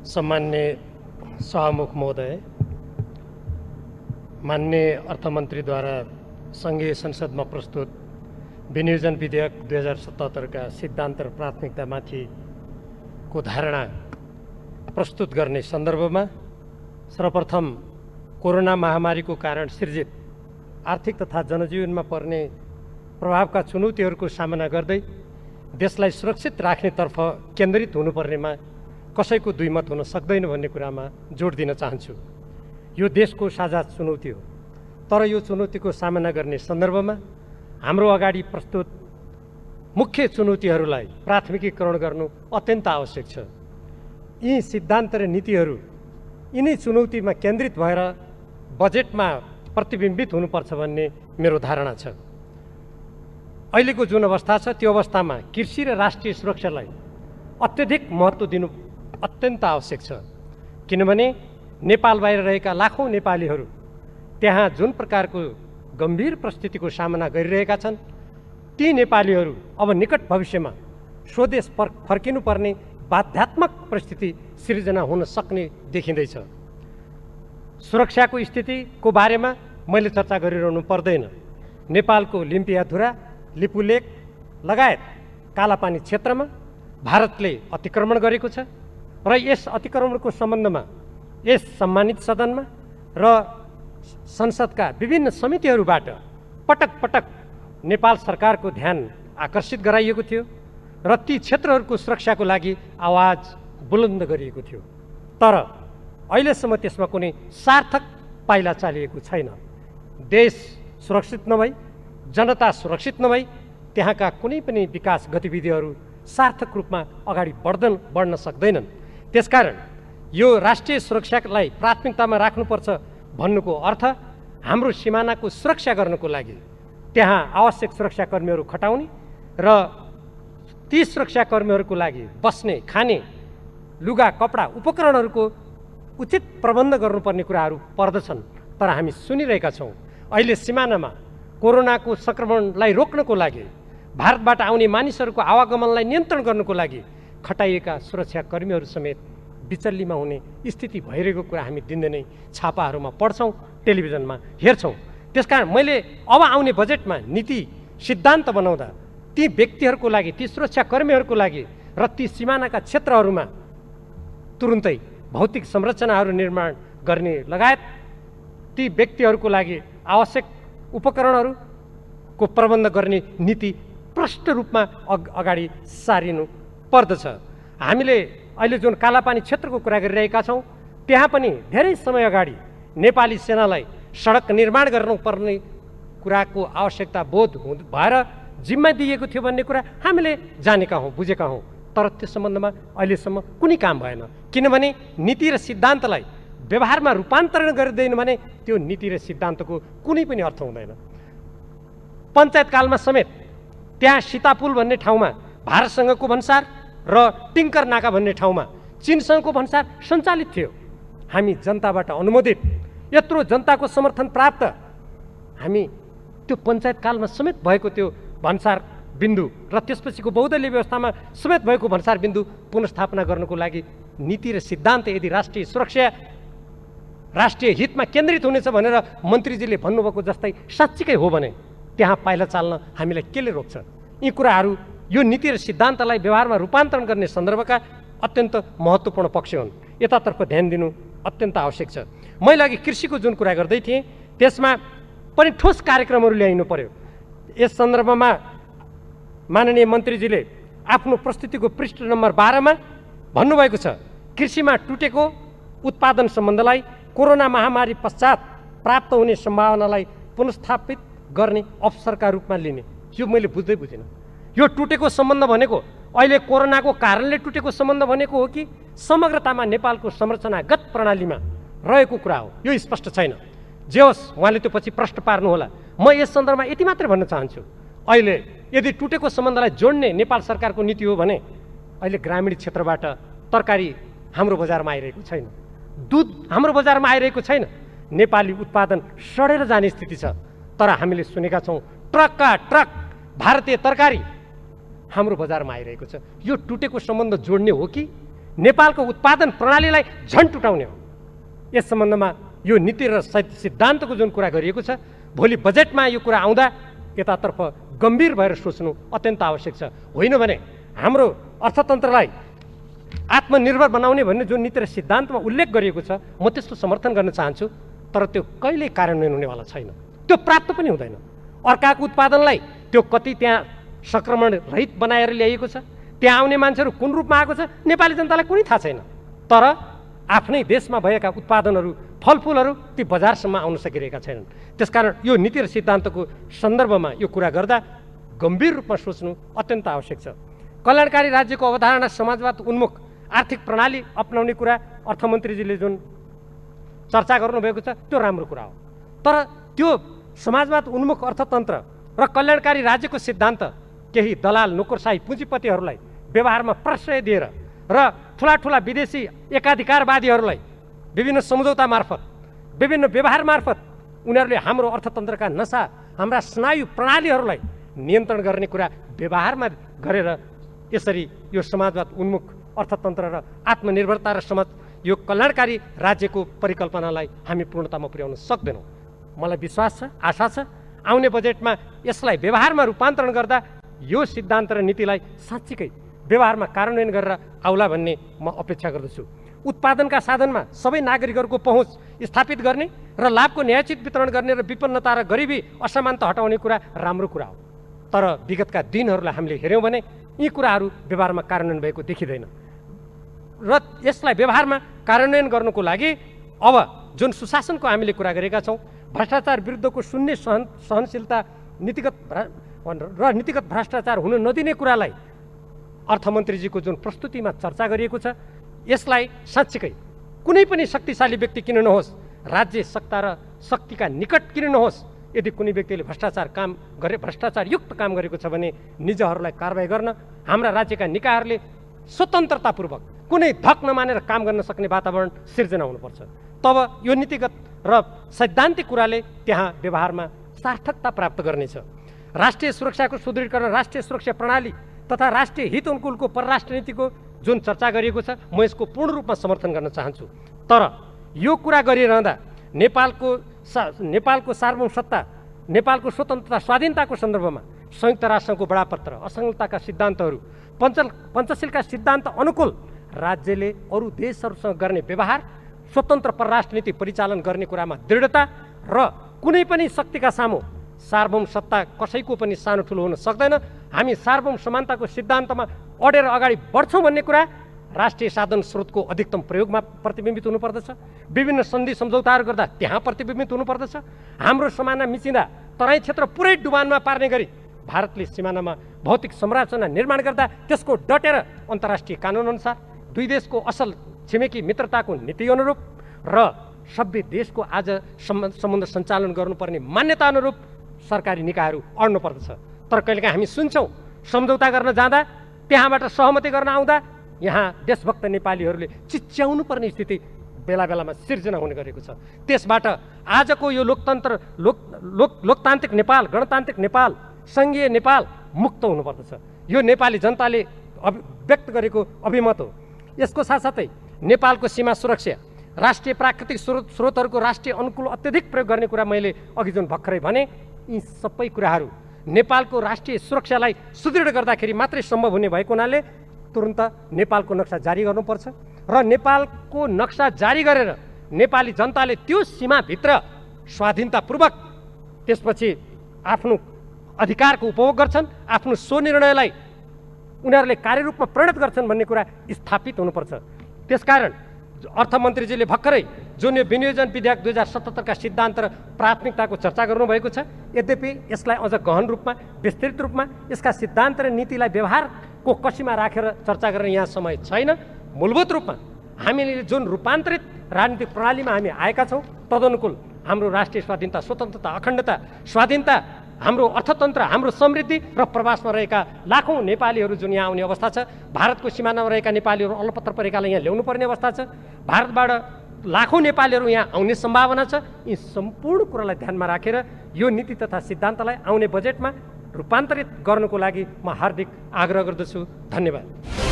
सम्मान्य सभामुख महोदय, माननीय अर्थमन्त्रीद्वारा सङ्घीय संसदमा प्रस्तुत विनियोजन विधेयक 2077 का सिद्धान्त र प्राथमिकतामाथिको धारणा प्रस्तुत गर्ने सन्दर्भमा सर्वप्रथम कोरोना महामारीको कारण सिर्जित आर्थिक तथा जनजीवनमा पर्ने प्रभावका चुनौतीहरूको सामना गर्दै देशलाई सुरक्षित राख्नेतर्फ केन्द्रित हुनुपर्नेमा कसैको दुईमत हुन सक्दैन भन्ने कुरामा जोड दिन चाहन्छु। यो देशको साझा चुनौती हो, तर यो चुनौतीको सामना गर्ने सन्दर्भमा हाम्रो अगाडि प्रस्तुत मुख्य चुनौतीहरूलाई प्राथमिकीकरण गर्नु अत्यन्त आवश्यक छ। यी सिद्धान्त र नीतिहरू यिनै चुनौतीमा केन्द्रित भएर बजेटमा प्रतिबिम्बित हुनुपर्छ भन्ने मेरो धारणा छ। अहिलेको जुन अवस्था छ त्यो अवस्थामा कृषि र राष्ट्रिय सुरक्षालाई अत्यधिक महत्त्व दिनु अत्यन्त आवश्यक छ, किनभने नेपाल बाहिर रहेका लाखौँ नेपालीहरू त्यहाँ जुन प्रकारको गम्भीर परिस्थितिको सामना गरिरहेका छन्, ती नेपालीहरू अब निकट भविष्यमा स्वदेश फर्किनुपर्ने बाध्यात्मक परिस्थिति सिर्जना हुन सक्ने देखिँदैछ। सुरक्षाको स्थितिको बारेमा मैले चर्चा गरिरहनु पर्दैन। नेपालको लिम्पियाधुरा, लिपुलेक लगायत कालापानी क्षेत्रमा भारतले अतिक्रमण गरेको छ र यस अतिक्रमणको सम्बन्धमा यस सम्मानित सदनमा र संसदका विभिन्न समितिहरूबाट पटक पटक नेपाल सरकारको ध्यान आकर्षित गराइएको थियो र ती क्षेत्रहरूको सुरक्षाको लागि आवाज बुलन्द गरिएको थियो, तर अहिलेसम्म त्यसमा कुनै सार्थक पाइला चालिएको छैन। देश सुरक्षित नभई, जनता सुरक्षित नभई त्यहाँका कुनै पनि विकास गतिविधिहरू सार्थक रूपमा अगाडि बढ्न सक्दैनन्। त्यसकारण यो राष्ट्रिय सुरक्षालाई प्राथमिकतामा राख्नुपर्छ भन्नुको अर्थ हाम्रो सिमानाको सुरक्षा गर्नको लागि त्यहाँ आवश्यक सुरक्षाकर्मीहरू खटाउने र ती सुरक्षाकर्मीहरूको लागि बस्ने, खाने, लुगा, कपडा, उपकरणहरूको उचित प्रबन्ध गर्नुपर्ने कुराहरू पर्दछन्। तर हामी सुनिरहेका छौँ अहिले सिमानामा कोरोनाको सङ्क्रमणलाई रोक्नको लागि, भारतबाट आउने मानिसहरूको आवागमनलाई नियन्त्रण गर्नको लागि खटाइएका सुरक्षाकर्मीहरू समेत बिचल्लीमा हुने स्थिति भइरहेको कुरा हामी दिनदिनै छापाहरूमा पढ्छौँ, टेलिभिजनमा हेर्छौँ। त्यसकारण मैले अब आउने बजेटमा नीति सिद्धान्त बनाउँदा ती व्यक्तिहरूको लागि, ती सुरक्षाकर्मीहरूको लागि र ती सिमानाका क्षेत्रहरूमा तुरुन्तै भौतिक संरचनाहरू निर्माण गर्ने लगायत ती व्यक्तिहरूको लागि आवश्यक उपकरणहरूको प्रबन्ध गर्ने नीति प्रष्ट रूपमा अगाडि सारिनु पर्दछ। हामीले अहिले जुन कालापानी क्षेत्रको कुरा गरिरहेका छौँ, त्यहाँ पनि धेरै समय अगाडि नेपाली सेनालाई सडक निर्माण गर्नुपर्ने कुराको आवश्यकता बोध भएर जिम्मा दिएको थियो भन्ने कुरा हामीले जानेका हौँ, बुझेका हौँ, तर त्यो सम्बन्धमा अहिलेसम्म कुनै काम भएन। किनभने नीति र सिद्धान्तलाई व्यवहारमा रूपान्तरण गरिँदैन भने त्यो नीति र सिद्धान्तको कुनै पनि अर्थ हुँदैन। पञ्चायतकालमा समेत त्यहाँ सीतापुल भन्ने ठाउँमा भारतसँगको भन्सार र टिङ्कर नाका भन्ने ठाउँमा चीनसँगको भन्सार सञ्चालित थियो। हामी जनताबाट अनुमोदित, यत्रो जनताको समर्थन प्राप्त हामी त्यो पञ्चायतकालमा समेत भएको त्यो भन्सार बिन्दु र त्यसपछिको बहुदलीय व्यवस्थामा समेत भएको भन्सार बिन्दु पुनर्स्थापना गर्नको लागि नीति र सिद्धान्त यदि राष्ट्रिय सुरक्षा, राष्ट्रिय हितमा केन्द्रित हुनेछ भनेर मन्त्रीजीले भन्नुभएको जस्तै साँच्चीकै हो भने त्यहाँ पाइला चाल्न हामीलाई केले रोक्छ? यी कुराहरू यो नीति र सिद्धान्तलाई व्यवहारमा रूपान्तरण गर्ने सन्दर्भका अत्यन्त महत्त्वपूर्ण पक्ष हुन्। यतातर्फ ध्यान दिनु अत्यन्त आवश्यक छ। मैले अघि कृषिको जुन कुरा गर्दै थिएँ त्यसमा पनि ठोस कार्यक्रमहरू ल्याइनु पर्यो। यस सन्दर्भमा माननीय मन्त्रीजीले आफ्नो प्रस्तुतिको पृष्ठ नम्बर 12 मा भन्नुभएको छ, कृषिमा टुटेको उत्पादन सम्बन्धलाई कोरोना महामारी पश्चात प्राप्त हुने सम्भावनालाई पुनर्स्थापित गर्ने अवसरका रूपमा लिने। यो मैले बुझिनँ। यो टुटेको सम्बन्ध भनेको अहिले कोरोनाको कारणले टुटेको सम्बन्ध भनेको हो कि समग्रतामा नेपालको संरचनागत प्रणालीमा रहेको कुरा हो? यो स्पष्ट छैन। जे होस्, उहाँले त्यो पछि प्रश्न पार्नुहोला। म यस सन्दर्भमा यति मात्रै भन्न चाहन्छु, अहिले यदि टुटेको सम्बन्धलाई जोड्ने नेपाल सरकारको नीति हो भने अहिले ग्रामीण क्षेत्रबाट तरकारी हाम्रो बजारमा आइरहेको छैन, दुध हाम्रो बजारमा आइरहेको छैन, नेपाली उत्पादन सडेर जाने स्थिति छ। तर हामीले सुनेका छौँ ट्रकका ट्रक भारतीय तरकारी हाम्रो बजारमा आइरहेको छ। यो टुटेको सम्बन्ध जोड्ने हो कि नेपालको उत्पादन प्रणालीलाई झन् टुटाउने हो। यस सम्बन्धमा यो नीति र सिद्धान्तको जुन कुरा गरिएको छ, भोलि बजेटमा यो कुरा आउँदा यतातर्फ गम्भीर भएर सोच्नु अत्यन्त आवश्यक छ। होइन भने हाम्रो अर्थतन्त्रलाई आत्मनिर्भर बनाउने भन्ने जुन नीति र सिद्धान्तमा उल्लेख गरिएको छ, म त्यस्तो समर्थन गर्न चाहन्छु, तर त्यो कहिल्यै कार्यान्वयन हुनेवाला छैन, त्यो प्राप्त पनि हुँदैन। अर्काको उत्पादनलाई त्यो कति त्यहाँ सङ्क्रमण रहित बनाएर ल्याइएको छ, त्यहाँ आउने मान्छेहरू कुन रूपमा आएको छ नेपाली जनतालाई कुनै थाहा छैन। तर आफ्नै देशमा भएका उत्पादनहरू, फलफुलहरू ती बजारसम्म आउन सकिरहेका छैनन्। त्यसकारण यो नीति र सिद्धान्तको सन्दर्भमा यो कुरा गर्दा गम्भीर रूपमा सोच्नु अत्यन्त आवश्यक छ। कल्याणकारी राज्यको अवधारणा समाजवाद उन्मुख आर्थिक प्रणाली अपनाउने कुरा अर्थमन्त्रीजीले जुन चर्चा गर्नुभएको छ त्यो राम्रो कुरा हो, तर त्यो समाजवाद उन्मुख अर्थतन्त्र र कल्याणकारी राज्यको सिद्धान्त केही दलाल नोकरशाही पुँजीपतिहरूलाई व्यवहारमा प्रश्रय दिएर र ठुला ठुला विदेशी एकाधिकारवादीहरूलाई विभिन्न सम्झौता मार्फत, विभिन्न व्यवहार मार्फत उनीहरूले हाम्रो अर्थतन्त्रका नसा, हाम्रा स्नायु प्रणालीहरूलाई नियन्त्रण गर्ने कुरा व्यवहारमा गरेर यसरी यो समाजवाद उन्मुख अर्थतन्त्र र आत्मनिर्भरता र समाज यो कल्याणकारी राज्यको परिकल्पनालाई हामी पूर्णतामा पुर्याउन सक्दैनौँ। मलाई विश्वास छ, आशा छ, आउने बजेटमा यसलाई व्यवहारमा रूपान्तरण गर्दा यो सिद्धान्त र नीतिलाई साँच्चीकै व्यवहारमा कार्यान्वयन गरेर आउला भन्ने म अपेक्षा गर्दछु। उत्पादनका साधनमा सबै नागरिकहरूको पहुँच स्थापित गर्ने र लाभको न्यायोचित वितरण गर्ने र विपन्नता र गरिबी असमानता हटाउने कुरा राम्रो कुरा हो, तर विगतका दिनहरूलाई हामीले हेऱ्यौँ भने यी कुराहरू व्यवहारमा कार्यान्वयन भएको देखिँदैन र यसलाई व्यवहारमा कार्यान्वयन गर्नुको लागि अब जुन सुशासनको हामीले कुरा गरेका छौँ, भ्रष्टाचार विरुद्धको शून्य सहनशीलता नीतिगत भ्रष्टाचार हुन नदिने कुरालाई अर्थमन्त्रीजीको जुन प्रस्तुतिमा चर्चा गरिएको छ, यसलाई साँच्चीकै कुनै पनि शक्तिशाली व्यक्ति किन नहोस्, राज्य सत्ता र शक्तिका निकट किन नहोस्, यदि कुनै व्यक्तिले भ्रष्टाचारयुक्त काम गरेको छ भने निजहरूलाई कारबाही गर्न हाम्रा राज्यका निकायहरूले स्वतन्त्रतापूर्वक कुनै धक नमानेर काम गर्न सक्ने वातावरण सिर्जना हुनुपर्छ। तब यो नीतिगत र सैद्धान्तिक कुराले त्यहाँ व्यवहारमा सार्थकता प्राप्त गर्नेछ। राष्ट्रिय सुरक्षाको सुदृढीकरण, राष्ट्रिय सुरक्षा प्रणाली तथा राष्ट्रिय हित अनुकूलको परराष्ट्र नीतिको जुन चर्चा गरिएको छ, म यसको पूर्ण रूपमा समर्थन गर्न चाहन्छु। तर यो कुरा गरिरहँदा नेपालको सार्वभौम सत्ता, नेपालको स्वतन्त्रता स्वाधीनताको सन्दर्भमा संयुक्त राष्ट्रको बडापत्र, असंलग्नताका सिद्धान्तहरू, पञ्चशीलका सिद्धान्त अनुकूल राज्यले अरू देशहरूसँग गर्ने व्यवहार, स्वतन्त्र परराष्ट्र नीति परिचालन गर्ने कुरामा दृढता र कुनै पनि शक्तिका सामु सार्वभौम सत्ता कसैको पनि सानो ठुलो हुन सक्दैन। हामी सार्वभौम समानताको सिद्धान्तमा अडेर अगाडि बढ्छौँ भन्ने कुरा राष्ट्रिय साधन स्रोतको अधिकतम प्रयोगमा प्रतिबिम्बित हुनुपर्दछ। विभिन्न सन्धि सम्झौताहरू गर्दा त्यहाँ प्रतिबिम्बित हुनुपर्दछ। हाम्रो समाना मिचिँदा तराई क्षेत्र पुरै डुबानमा पार्ने गरी भारतले सिमानामा भौतिक संरचना निर्माण गर्दा त्यसको डटेर अन्तर्राष्ट्रिय कानुनअनुसार दुई देशको असल छिमेकी मित्रताको नीति अनुरूप र सभ्य देशको आज सम्बन्ध सञ्चालन गर्नुपर्ने मान्यता अनुरूप सरकारी निकायहरू अड्नु पर्दछ। तर कहिलेकाहीँ हामी सुन्छौँ सम्झौता गर्न जाँदा, त्यहाँबाट सहमति गर्न आउँदा यहाँ देशभक्त नेपालीहरूले चिच्याउनु पर्ने स्थिति बेला बेलामा सिर्जना हुने गरेको छ। त्यसबाट आजको यो लोकतान्त्रिक नेपाल, गणतान्त्रिक नेपाल, सङ्घीय नेपाल मुक्त हुनुपर्दछ। यो नेपाली जनताले व्यक्त गरेको अभिमत हो। यसको साथसाथै नेपालको सीमा सुरक्षा, राष्ट्रिय प्राकृतिक स्रोतहरूको राष्ट्रिय अनुकूल अत्यधिक प्रयोग गर्ने कुरा मैले अघि जुन भर्खरै भने, यी सबै कुराहरू नेपालको राष्ट्रिय सुरक्षालाई सुदृढ गर्दाखेरि मात्रै सम्भव हुने भएको हुनाले तुरुन्त नेपालको नक्सा जारी गर्नुपर्छ र नेपालको नक्सा जारी गरेर नेपाली जनताले त्यो सीमाभित्र स्वाधीनतापूर्वक त्यसपछि आफ्नो अधिकारको उपभोग गर्छन्, आफ्नो स्वनिर्णयलाई उनीहरूले कार्यरूपमा परिणत गर्छन् भन्ने कुरा स्थापित हुनुपर्छ। त्यसकारण अर्थमन्त्रीजीले भर्खरै जुन यो विनियोजन विधेयक 2077 का सिद्धान्त र प्राथमिकताको चर्चा गर्नुभएको छ, यद्यपि यसलाई अझ गहन रूपमा, विस्तृत रूपमा यसका सिद्धान्त र नीतिलाई व्यवहारको कसीमा राखेर चर्चा गर्ने यहाँ समय छैन। मूलभूत रूपमा हामीले जुन रूपान्तरित राजनीतिक प्रणालीमा हामी आएका छौँ तदनुकूल हाम्रो राष्ट्रिय स्वाधीनता, स्वतन्त्रता, अखण्डता, स्वाधीनता, हाम्रो अर्थतन्त्र, हाम्रो समृद्धि र प्रवासमा रहेका लाखौँ नेपालीहरू जुन यहाँ आउने अवस्था छ, भारतको सिमानामा रहेका नेपालीहरू अलपत्र परेकालाई यहाँ ल्याउनु पर्ने अवस्था छ, भारतबाट लाखौँ नेपालीहरू यहाँ आउने सम्भावना छ। यी सम्पूर्ण कुरालाई ध्यानमा राखेर यो नीति तथा सिद्धान्तलाई आउने बजेटमा रूपान्तरित गर्नुको लागि म हार्दिक आग्रह गर्दछु। धन्यवाद।